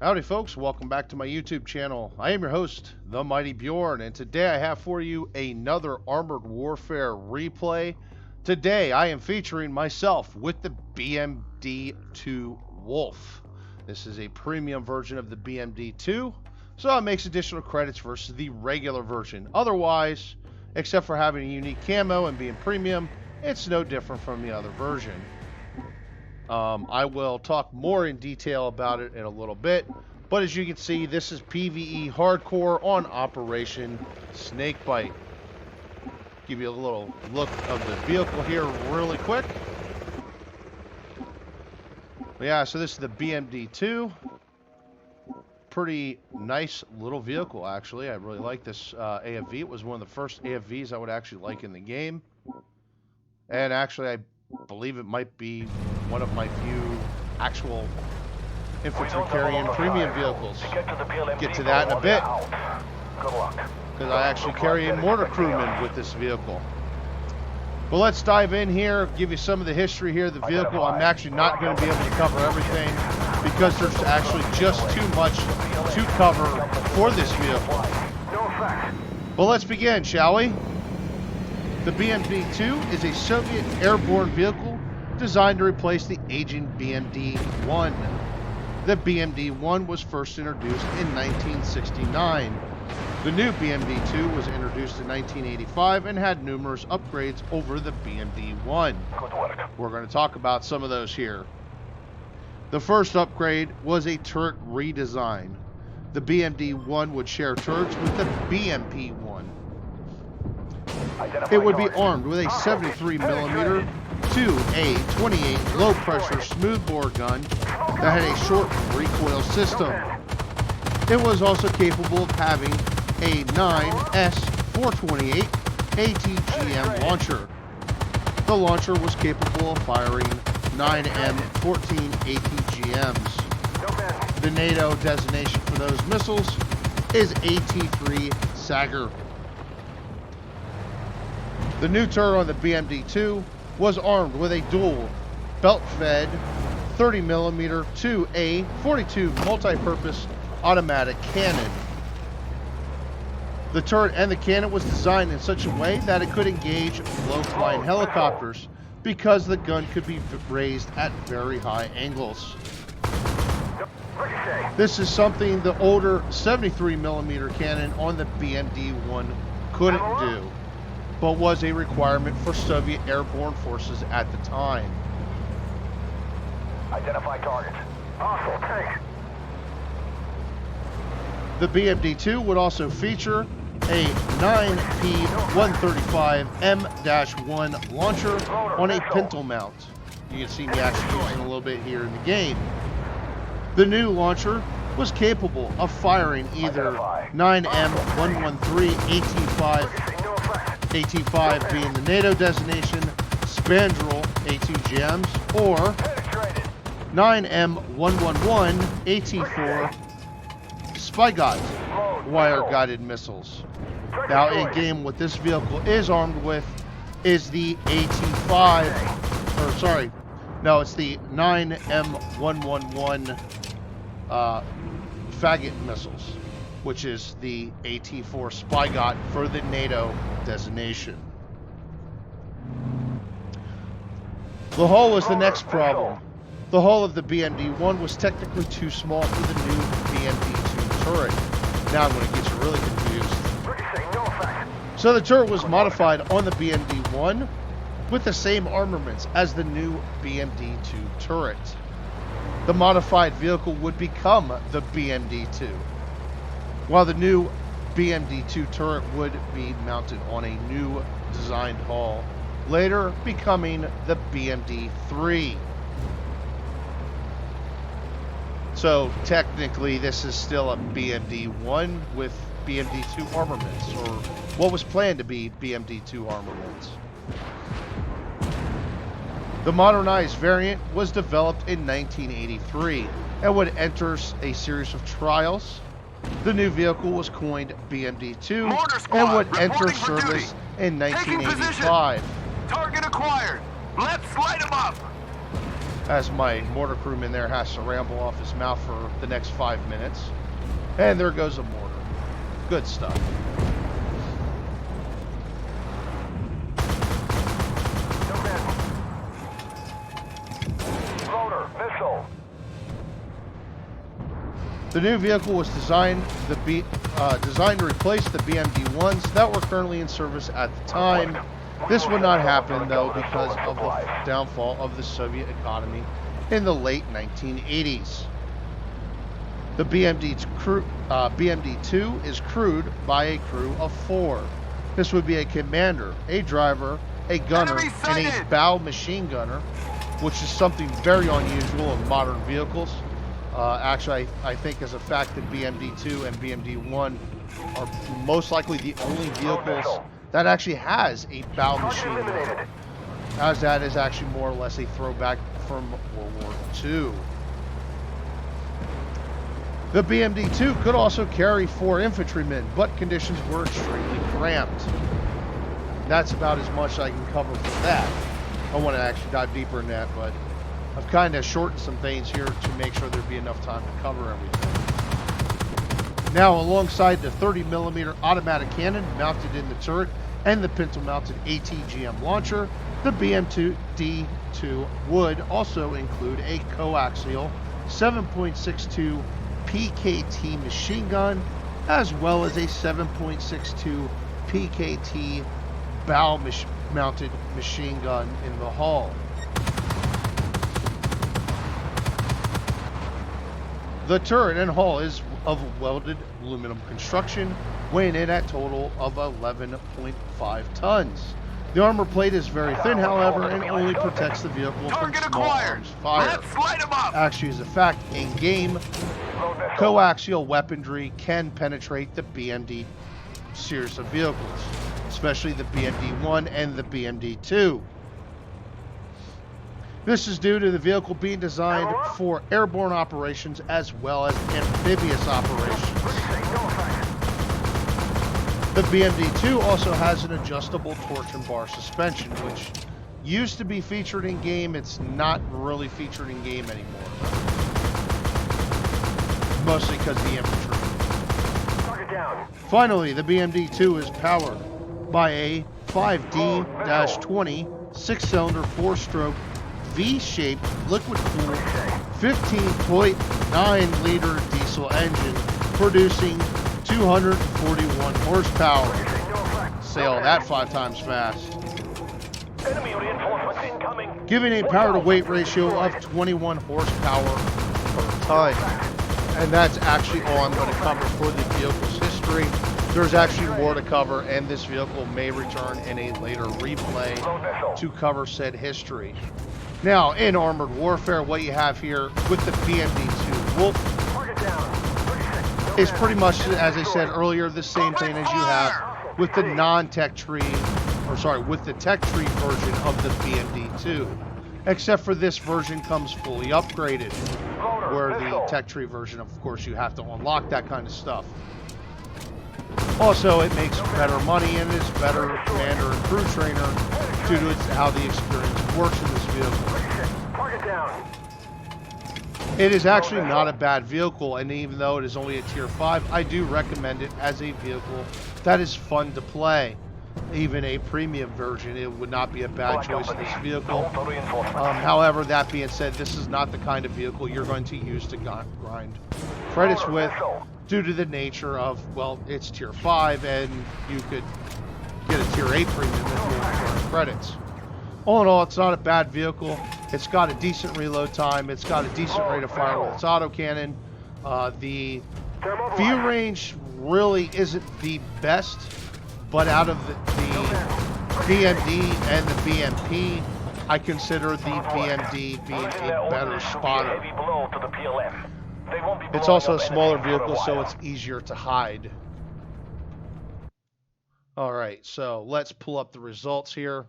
Howdy folks, welcome back to my YouTube channel. I am your host, The Mighty Bjorn, and today I have for you another Armored Warfare replay. Today I am featuring myself with the BMD-2 Wolf. This is a premium version of the BMD-2, so it makes additional credits versus the regular version. Otherwise, except for having a unique camo and being premium, it's no different from the other version. I will talk more in detail about it in a little bit, but as you can see, this is PvE hardcore on Operation Snakebite. Give you a little look of the vehicle here really quick. Yeah, so this is the BMD-2. Pretty nice little vehicle, actually. I really like this AFV. It was one of the first AFVs I would actually like in the game. And actually, I believe it might be one of my few actual infantry carrying premium vehicles. Get to that in a bit, because I actually carry a mortar crewman with this vehicle. Well, let's dive in here, give you some of the history here of the vehicle. I'm actually not going to be able to cover everything because there's actually just too much to cover for this vehicle. Well, let's begin, shall we? The BMD-2 is a Soviet airborne vehicle designed to replace the aging BMD-1. The BMD-1 was first introduced in 1969. The new BMD-2 was introduced in 1985 and had numerous upgrades over the BMD-1. We're going to talk about some of those here. The first upgrade was a turret redesign. The BMD-1 would share turrets with the BMP-1. It would be armed with a 73mm to a 28 low-pressure smoothbore gun that had a short recoil system. It was also capable of having a 9S428 ATGM launcher. The launcher was capable of firing 9M14 ATGMs. The NATO designation for those missiles is AT-3 Sager. The new turret on the BMD-2 was armed with a dual belt-fed 30mm to a 42 multi-purpose automatic cannon. The turret and the cannon was designed in such a way that it could engage low-flying helicopters because the gun could be raised at very high angles. This is something the older 73mm cannon on the BMD-1 couldn't do, but was a requirement for Soviet airborne forces at the time. Identify targets. Hostile tank. The BMD-2 would also feature a 9P135M-1 launcher on a pintle mount. You can see me actually using a little bit here in the game. The new launcher was capable of firing either 9M113 AT-5 being the NATO designation, Spandrel ATGMs, or 9M111 AT-4 Spygot wire-guided missiles. Now, in game, what this vehicle is armed with is the AT-5, or sorry, no, it's the 9M111 Faggot missiles, which is the AT-4 Spygot for the NATO designation. The hull was the next problem. The hull of the BMD-1 was technically too small for the new BMD-2 turret. Now I'm going to get you really confused. So the turret was modified on the BMD-1 with the same armaments as the new BMD-2 turret. The modified vehicle would become the BMD-2, while the new BMD-2 turret would be mounted on a new designed hull, later becoming the BMD-3. So technically this is still a BMD-1 with BMD-2 armaments, or what was planned to be BMD-2 armaments. The modernized variant was developed in 1983 and would enter a series of trials. The new vehicle was coined BMD-2 and would enter service in 1985. Target acquired. Let's light them up. as my mortar crewman there has to ramble off his mouth for the next 5 minutes. And there goes a mortar. Good stuff. Loader, missile. The new vehicle was designed to replace the BMD-1s that were currently in service at the time. This would not happen, though, because of the downfall of the Soviet economy in the late 1980s. The BMD-2 is crewed by a crew of 4. This would be a commander, a driver, a gunner, and a bow machine gunner, which is something very unusual in modern vehicles. Actually, I think as a fact that BMD-2 and BMD-1 are most likely the only vehicles that actually has a bow machine gun, as that is actually more or less a throwback from World War II. The BMD-2 could also carry 4 infantrymen, but conditions were extremely cramped. That's about as much I can cover for that. I want to actually dive deeper in that, but I've kind of shortened some things here to make sure there'd be enough time to cover everything. Now, alongside the 30mm automatic cannon mounted in the turret and the pintle-mounted ATGM launcher, the BMD-2 would also include a coaxial 7.62 PKT machine gun, as well as a 7.62 PKT bow-mounted machine gun in the hull. The turret and hull is of welded aluminum construction, weighing in at total of 11.5 tons. The armor plate is very thin, however, and only protects the vehicle from small arms fire. Let's light 'em up. Actually, as a fact, in-game, coaxial weaponry can penetrate the BMD series of vehicles, especially the BMD-1 and the BMD-2. This is due to the vehicle being designed for airborne operations as well as amphibious operations. The BMD-2 also has an adjustable torsion bar suspension, which used to be featured in game. It's not really featured in game anymore, mostly because of the infantry. Finally, the BMD-2 is powered by a 5D-20 6-cylinder 4-stroke V-shaped liquid-cooled 15.9 liter diesel engine, producing 241 horsepower. Say all that 5 times fast. Enemy reinforcements incoming. Giving a power-to-weight ratio of 21 horsepower per ton. And that's actually all I'm going to cover for the vehicle's history. There's actually more to cover, and this vehicle may return in a later replay to cover said history. Now, in Armored Warfare, what you have here with the BMD-2 Wolf is pretty much, as I said earlier, the same thing as you have with the non-tech tree, with the tech tree version of the BMD-2. Except for this version comes fully upgraded, where the tech tree version, of course, you have to unlock that kind of stuff. Also, it makes better money and is better commander and crew trainer due to how the experience works in this vehicle. It is actually not a bad vehicle, and even though it is only a tier 5, I do recommend it as a vehicle that is fun to play. Even a premium version, it would not be a bad choice in this vehicle. However, that being said, this is not the kind of vehicle you're going to use to grind credits with, due to the nature of, well, it's tier 5 and you could get a tier 8 premium if you want to earn credits. All in all, it's not a bad vehicle. It's got a decent reload time. It's got a decent rate of fire with its autocannon. The view range really isn't the best, but out of the BMD and the BMP, I consider the BMD being a better spotter. It's also a smaller vehicle, so it's easier to hide. All right, so let's pull up the results here.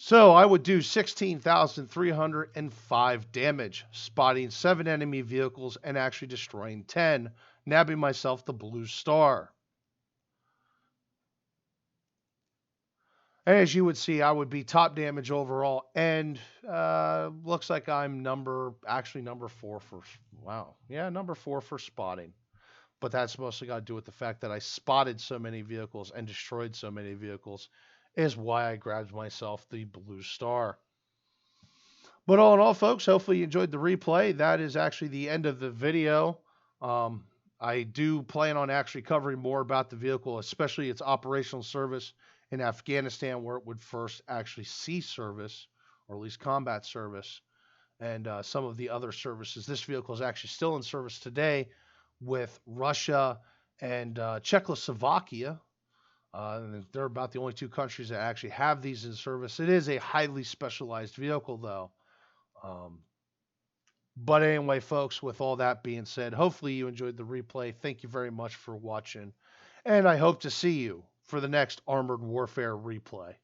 So I would do 16,305 damage, spotting 7 enemy vehicles and actually destroying 10, nabbing myself the blue star. And as you would see, I would be top damage overall, and looks like I'm number 4 for, wow, yeah, number 4 for spotting. But that's mostly got to do with the fact that I spotted so many vehicles and destroyed so many vehicles, is why I grabbed myself the blue star. But all in all, folks, hopefully you enjoyed the replay. That is actually the end of the video. Um, I do plan on actually covering more about the vehicle, especially its operational service in Afghanistan, where it would first actually see service, or at least combat service, and some of the other services. This vehicle is actually still in service today with Russia and Czechoslovakia. And they're about the only two countries that actually have these in service. It is a highly specialized vehicle, though. Um, but anyway, folks, with all that being said, hopefully you enjoyed the replay. Thank you very much for watching. And I hope to see you for the next Armored Warfare replay.